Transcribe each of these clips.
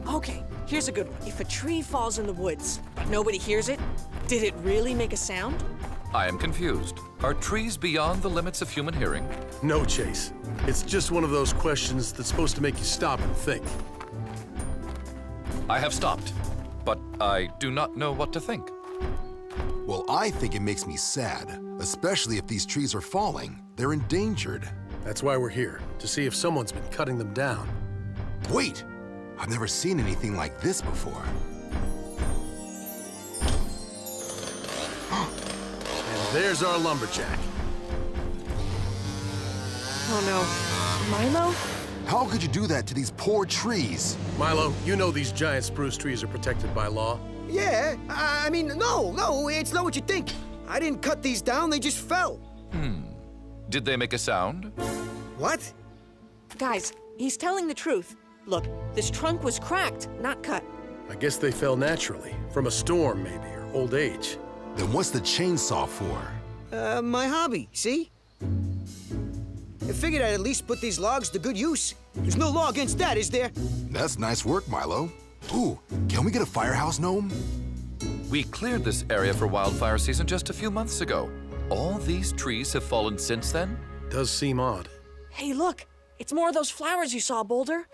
Okay, here's a good one. If a tree falls in the woods, but nobody hears it, did it really make a sound? I am confused. Are trees beyond the limits of human hearing? No, Chase. It's just one of those questions that's supposed to make you stop and think. I have stopped, but I do not know what to think. Well, I think it makes me sad, especially if these trees are falling. They're endangered. That's why we're here, to see if someone's been cutting them down. Wait! I've never seen anything like this before. And there's our lumberjack. Oh no. Milo? How could you do that to these poor trees? Milo, you know these giant spruce trees are protected by law. Yeah, I mean, no, it's not what you think. I didn't cut these down, they just fell. Did they make a sound? What? Guys, he's telling the truth. Look, this trunk was cracked, not cut. I guess they fell naturally, from a storm maybe, or old age. Then what's the chainsaw for? My hobby, see? I figured I'd at least put these logs to good use. There's no law against that, is there? That's nice work, Milo. Ooh, can we get a firehouse gnome? We cleared this area for wildfire season just a few months ago. All these trees have fallen since then? Does seem odd. Hey, look, it's more of those flowers you saw, Boulder.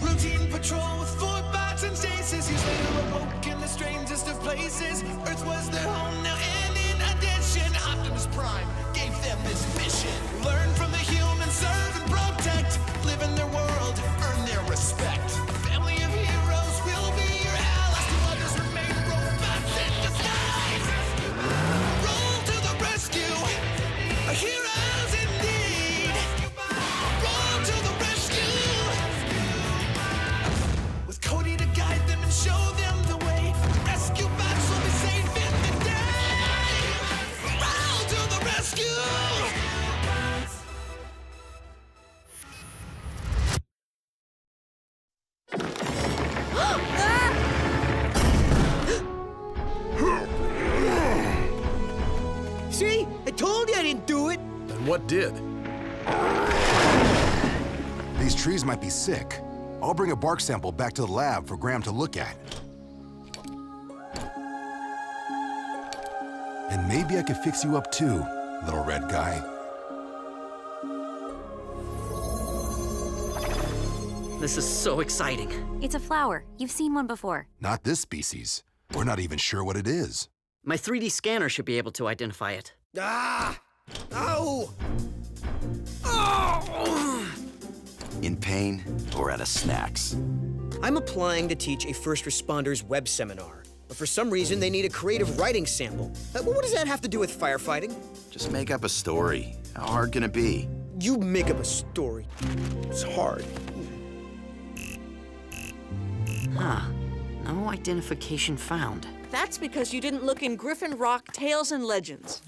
Routine patrol with 4 bots and chases. He's later awoke in the strangest of places. Earth was their home now, and in addition, Optimus Prime gave them this mission. Learn from the humans, serve and protect. Live in their world, earn their respect. A family of heroes will be your allies. To others remain robots in disguise. Roll to the rescue, heroes indeed. Roll to the rescue. With Cody to guide them and show them the way. Rescue bots will be safe in the day. Roll to the rescue! See? I told you I didn't do it. Then what did? These trees might be sick. I'll bring a bark sample back to the lab for Graham to look at. And maybe I could fix you up too, little red guy. This is so exciting. It's a flower. You've seen one before. Not this species. We're not even sure what it is. My 3D scanner should be able to identify it. Ah! Ow! Oh! In pain or at a snacks? I'm applying to teach a first responders web seminar, but for some reason they need a creative writing sample. What does that have to do with firefighting? Just make up a story. How hard can it be? You make up a story. It's hard. Huh. No identification found. That's because you didn't look in Griffin Rock Tales and Legends.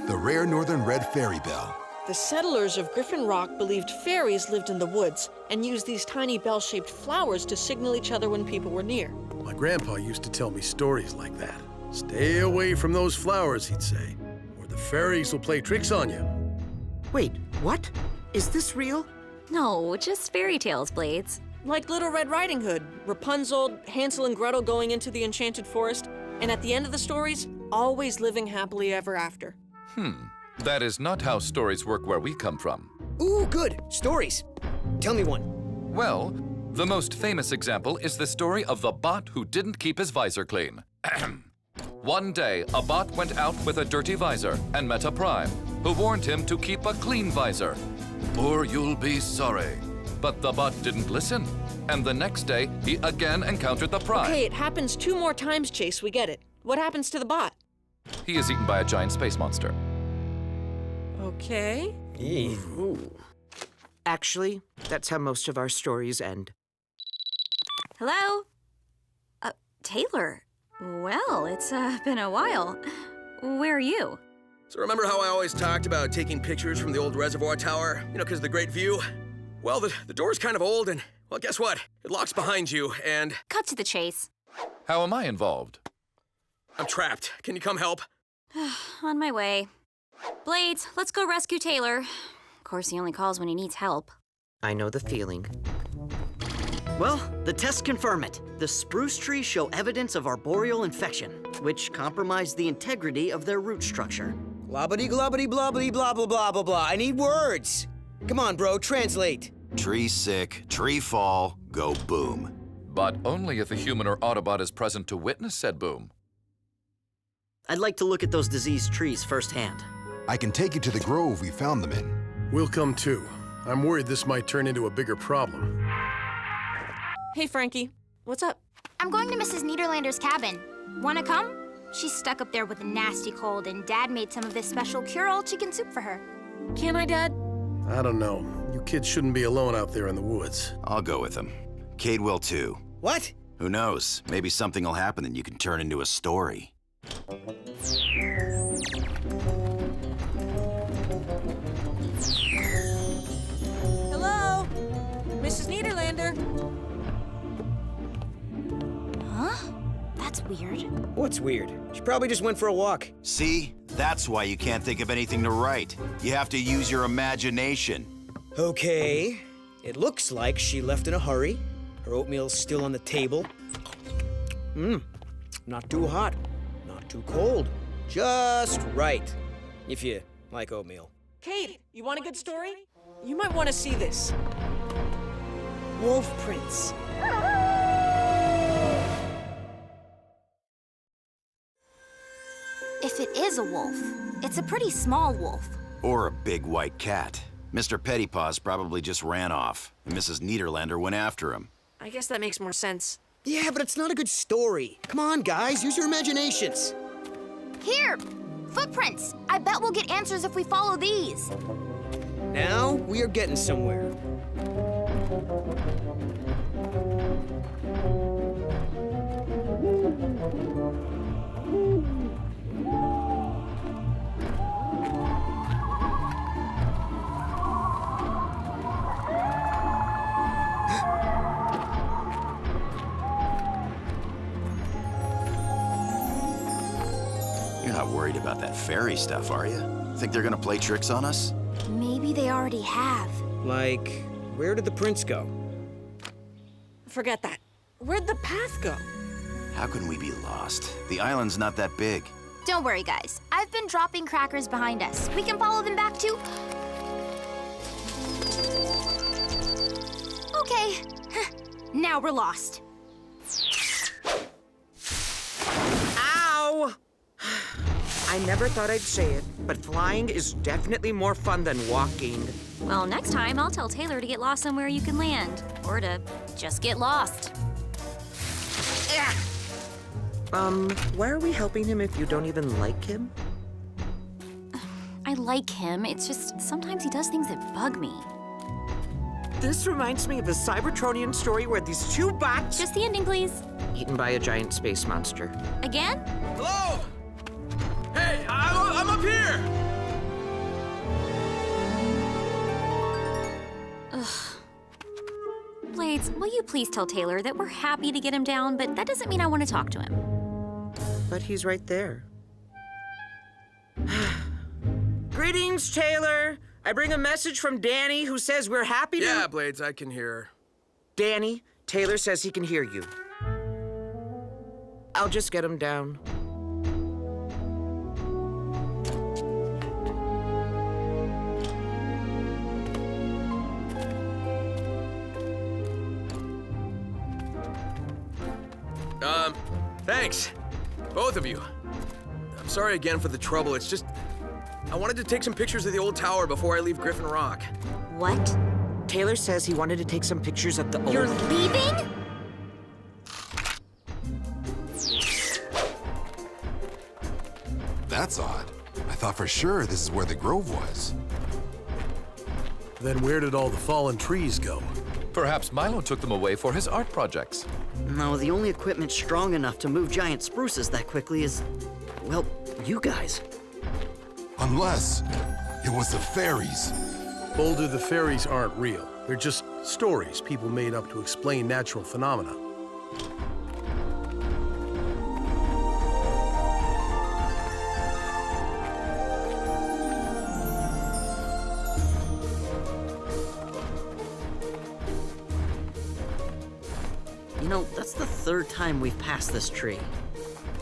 The rare northern red fairy bell. The settlers of Griffin Rock believed fairies lived in the woods and used these tiny bell-shaped flowers to signal each other when people were near. My grandpa used to tell me stories like that. Stay away from those flowers, he'd say, or the fairies will play tricks on you. Wait, what? Is this real? No, just fairy tales, Blades. Like Little Red Riding Hood, Rapunzel, Hansel and Gretel going into the enchanted forest, and at the end of the stories, always living happily ever after. That is not how stories work where we come from. Ooh, good. Stories. Tell me one. Well, the most famous example is the story of the bot who didn't keep his visor clean. One day, a bot went out with a dirty visor and met a Prime, who warned him to keep a clean visor, or you'll be sorry. But the bot didn't listen, and the next day, he again encountered the Prime. Okay, it happens 2 more times, Chase, we get it. What happens to the bot? He is eaten by a giant space monster. Okay. Ooh. Actually, that's how most of our stories end. Hello? Taylor. Well, it's been a while. Where are you? So remember how I always talked about taking pictures from the old reservoir tower? You know, because of the great view? Well, the door's kind of old, and, well, guess what? It locks behind you, and Cut to the chase. How am I involved? I'm trapped. Can you come help? On my way. Blades, let's go rescue Taylor. Of course, he only calls when he needs help. I know the feeling. Well, the tests confirm it. The spruce trees show evidence of arboreal infection, which compromised the integrity of their root structure. Globbity globbity blobbity blah blah blah blah blah. I need words. Come on, bro, translate. Tree sick, tree fall, go boom. But only if a human or Autobot is present to witness said boom. I'd like to look at those diseased trees firsthand. I can take you to the grove we found them in. We'll come too. I'm worried this might turn into a bigger problem. Hey, Frankie. What's up? I'm going to Mrs. Niederlander's cabin. Wanna come? She's stuck up there with a nasty cold, and Dad made some of this special cure-all chicken soup for her. Can I, Dad? I don't know. You kids shouldn't be alone out there in the woods. I'll go with him. Cade will too. What? Who knows? Maybe something will happen and you can turn into a story. Hello? Mrs. Niederlander? Huh? That's weird. What's weird? She probably just went for a walk. See? That's why you can't think of anything to write. You have to use your imagination. Okay. It looks like she left in a hurry. Her oatmeal's still on the table. Not too hot. Not too cold. Just right. If you like oatmeal. Kate, you want a good story? You might want to see this. Wolf prints. If it is a wolf, it's a pretty small wolf. Or a big white cat. Mr. Pettypaws probably just ran off, and Mrs. Niederlander went after him. I guess that makes more sense. Yeah, but it's not a good story. Come on, guys, use your imaginations. Here! Footprints! I bet we'll get answers if we follow these. Now we are getting somewhere. You're not worried about that fairy stuff, are you? Think they're gonna play tricks on us? Maybe they already have. Like, where did the prince go? Forget that. Where'd the path go? How can we be lost? The island's not that big. Don't worry, guys. I've been dropping crackers behind us. We can follow them back to... Okay. Now we're lost. Ow! I never thought I'd say it, but flying is definitely more fun than walking. Well, next time I'll tell Taylor to get lost somewhere you can land. Or to just get lost. Why are we helping him if you don't even like him? I like him, it's just sometimes he does things that bug me. This reminds me of a Cybertronian story where these two bots... Just the ending, please. Eaten by a giant space monster. Again? Hello? Hey, I'm up here! Blades, will you please tell Taylor that we're happy to get him down, but that doesn't mean I want to talk to him. But he's right there. Greetings, Taylor. I bring a message from Danny who says we're happy to... Yeah, Blades, I can hear her. Danny, Taylor says he can hear you. I'll just get him down. Thanks. Both of you. I'm sorry again for the trouble. It's just... I wanted to take some pictures of the old tower before I leave Griffin Rock. What? Taylor says he wanted to take some pictures of the old... You're leaving? That's odd. I thought for sure this is where the grove was. Then where did all the fallen trees go? Perhaps Milo took them away for his art projects. No, the only equipment strong enough to move giant spruces that quickly is, well, you guys. Unless it was the fairies. Boulder, the fairies aren't real. They're just stories people made up to explain natural phenomena. You know, that's the third time we've passed this tree.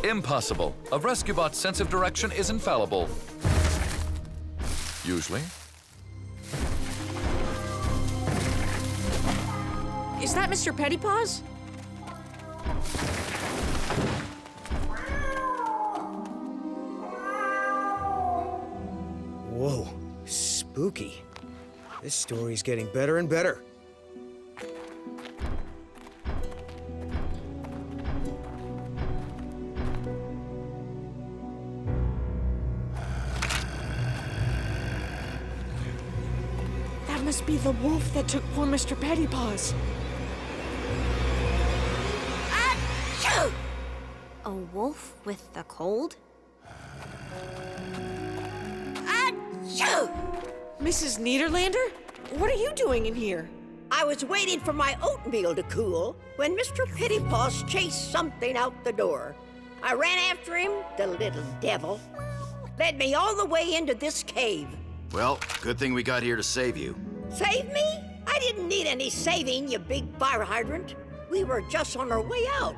Impossible. A rescue bot's sense of direction is infallible. Usually. Is that Mr. Pettypaws? Whoa, spooky. This story's getting better and better. That must be the wolf that took poor Mr. Pettypaws. A wolf with the cold? Mrs. Niederlander? What are you doing in here? I was waiting for my oatmeal to cool when Mr. Pettypaws chased something out the door. I ran after him, the little devil. Led me all the way into this cave. Well, good thing we got here to save you. Save me? I didn't need any saving, you big fire hydrant. We were just on our way out.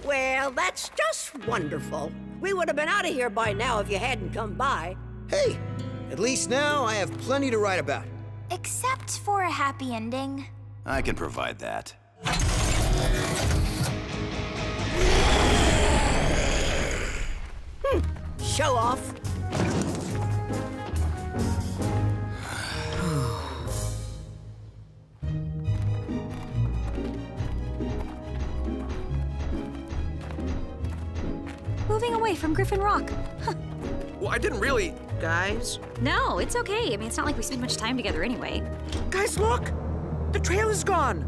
Well, that's just wonderful. We would have been out of here by now if you hadn't come by. Hey, at least now I have plenty to write about. Except for a happy ending. I can provide that. Show off. Moving away from Griffin Rock. Well, I didn't really... Guys? No, it's okay. I mean, it's not like we spend much time together anyway. Guys, look! The trail is gone!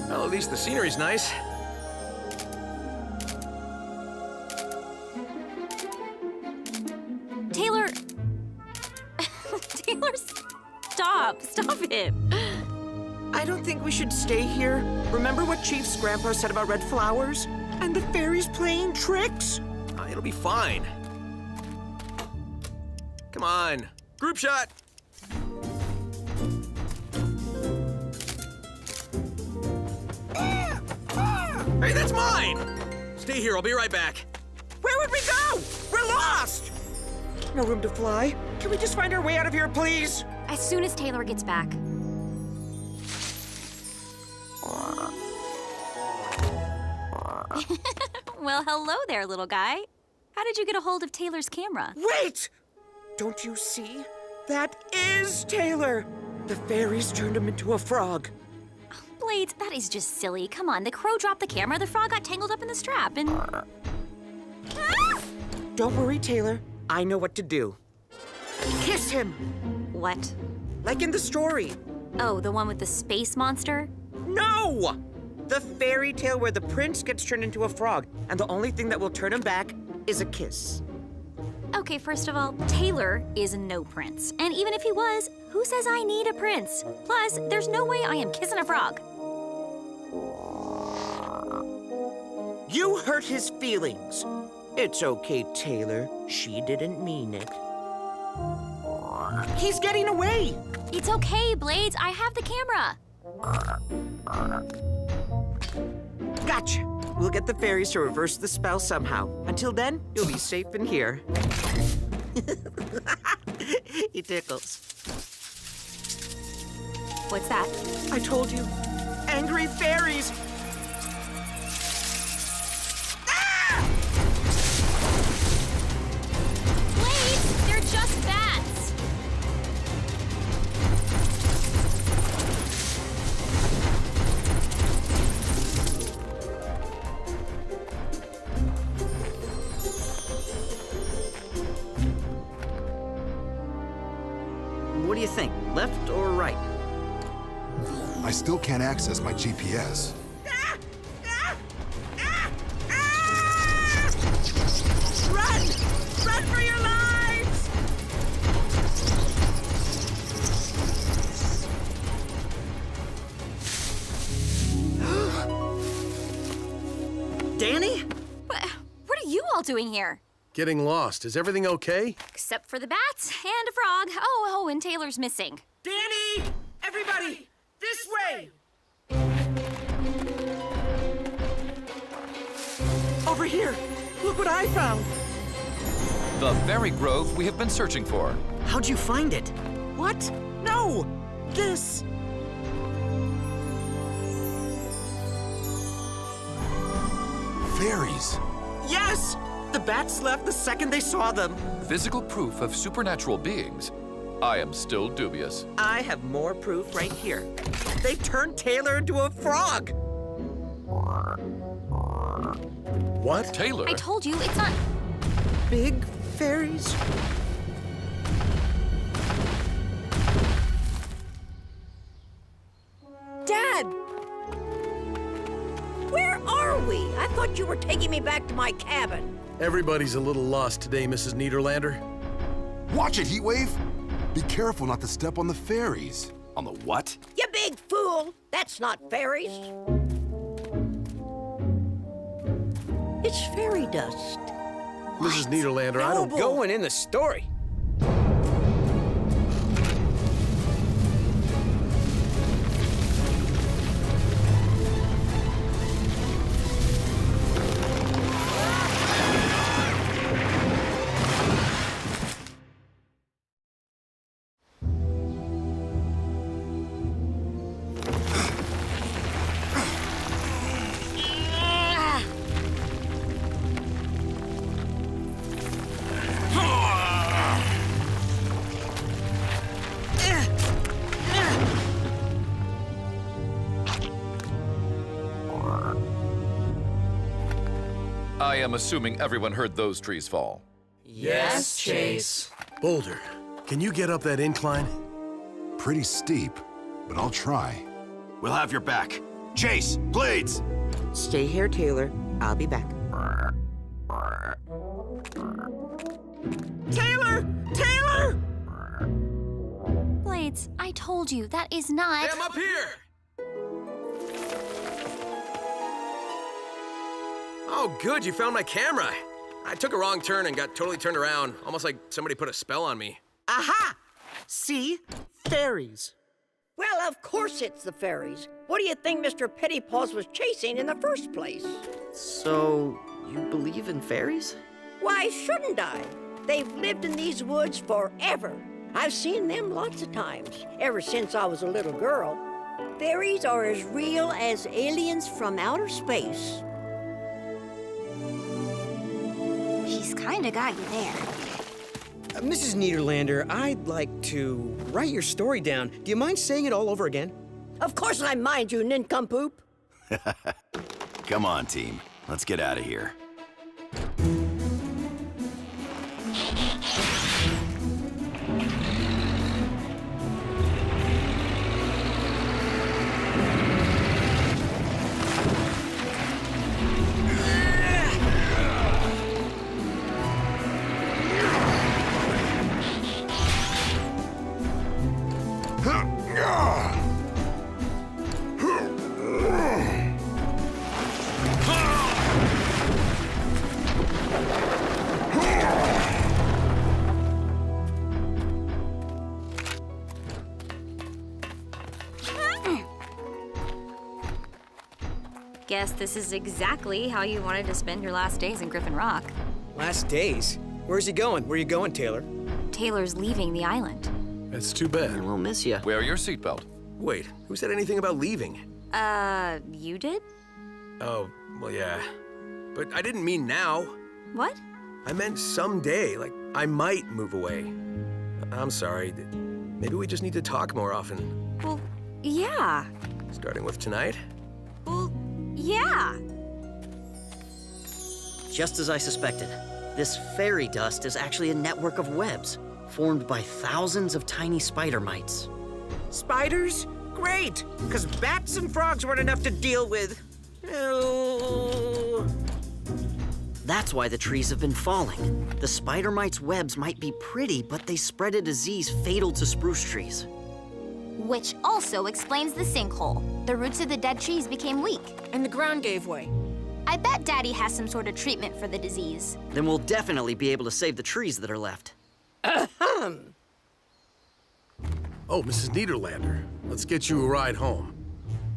Well, at least the scenery's nice. Taylor... Taylor, stop. Stop it. I don't think we should stay here. Remember what Chief's grandpa said about red flowers? And the fairies playing tricks? It'll be fine. Come on. Group shot. Hey, that's mine! Stay here, I'll be right back. Where would we go? We're lost! No room to fly. Can we just find our way out of here, please? As soon as Taylor gets back. Well, hello there, little guy. How did you get a hold of Taylor's camera? Wait! Don't you see? That is Taylor! The fairies turned him into a frog. Blades, that is just silly. Come on, the crow dropped the camera, the frog got tangled up in the strap, and... Don't worry, Taylor. I know what to do. Kiss him! What? Like in the story. Oh, the one with the space monster? No! The fairy tale where the prince gets turned into a frog, and the only thing that will turn him back is a kiss. Okay, first of all, Taylor is no prince. And even if he was, who says I need a prince? Plus, there's no way I am kissing a frog. You hurt his feelings. It's okay, Taylor. She didn't mean it. He's getting away! It's okay, Blades. I have the camera. Gotcha. We'll get the fairies to reverse the spell somehow. Until then, you'll be safe in here. He tickles. What's that? I told you. Angry fairies! Blades, they're just bats. What do you think, left or right? I still can't access my GPS. Run! Run for your lives! Danny? What are you all doing here? Getting lost. Is everything okay? Except for the bats and a frog. Oh, and Taylor's missing. Danny! Everybody, this way! Over here. Look what I found. The very grove we have been searching for. How'd you find it? What? No! This! Fairies! Yes! The bats left the second they saw them. Physical proof of supernatural beings. I am still dubious. I have more proof right here. They turned Taylor into a frog! What? Taylor? I told you, it's not... Big fairies? Dad! Where are we? I thought you were taking me back to my cabin. Everybody's a little lost today, Mrs. Niederlander. Watch it, Heatwave! Be careful not to step on the fairies. On the what? You big fool! That's not fairies. It's fairy dust. Mrs. Niederlander, I don't... Going in the story. I am assuming everyone heard those trees fall. Yes, Chase. Boulder, can you get up that incline? Pretty steep, but I'll try. We'll have your back. Chase, blades! Stay here, Taylor. I'll be back. Taylor! Taylor! Blades, I told you, that is not... Hey, I'm up here! Oh, good, you found my camera. I took a wrong turn and got totally turned around, almost like somebody put a spell on me. Aha! See? Fairies. Well, of course it's the fairies. What do you think Mr. Pettypaws was chasing in the first place? So, you believe in fairies? Why shouldn't I? They've lived in these woods forever. I've seen them lots of times, ever since I was a little girl. Fairies are as real as aliens from outer space. He's kinda got you there. Mrs. Niederlander, I'd like to write your story down. Do you mind saying it all over again? Of course I mind you, nincompoop. Come on, team. Let's get out of here. Guess this is exactly how you wanted to spend your last days in Griffin Rock. Last days? Where's he going? Where are you going, Taylor? Taylor's leaving the island. That's too bad. We'll miss you. Wear your seatbelt. Wait, who said anything about leaving? You did? Oh, well, yeah. But I didn't mean now. What? I meant someday, like I might move away. I'm sorry. Maybe we just need to talk more often. Well, yeah. Starting with tonight? Well, yeah. Just as I suspected, this fairy dust is actually a network of webs formed by thousands of tiny spider mites. Spiders? Great, because bats and frogs weren't enough to deal with. Oh. That's why the trees have been falling. The spider mites' webs might be pretty, but they spread a disease fatal to spruce trees. Which also explains the sinkhole. The roots of the dead trees became weak. And the ground gave way. I bet Daddy has some sort of treatment for the disease. Then we'll definitely be able to save the trees that are left. Oh, Mrs. Niederlander, let's get you a ride home.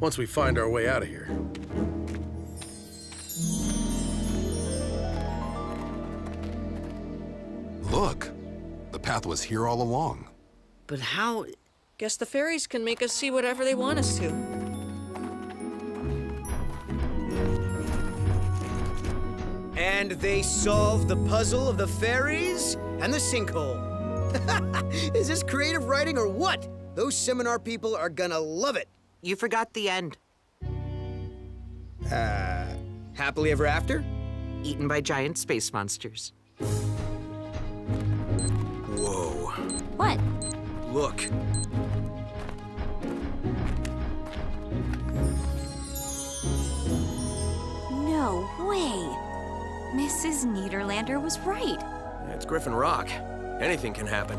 Once we find our way out of here. Look, the path was here all along. But how? Guess the fairies can make us see whatever they want us to. And they solved the puzzle of the fairies and the sinkhole. Is this creative writing or what? Those seminar people are gonna love it. You forgot the end. Happily ever after? Eaten by giant space monsters. Whoa. What? Look. No way. Mrs. Niederlander was right. It's Griffin Rock. Anything can happen.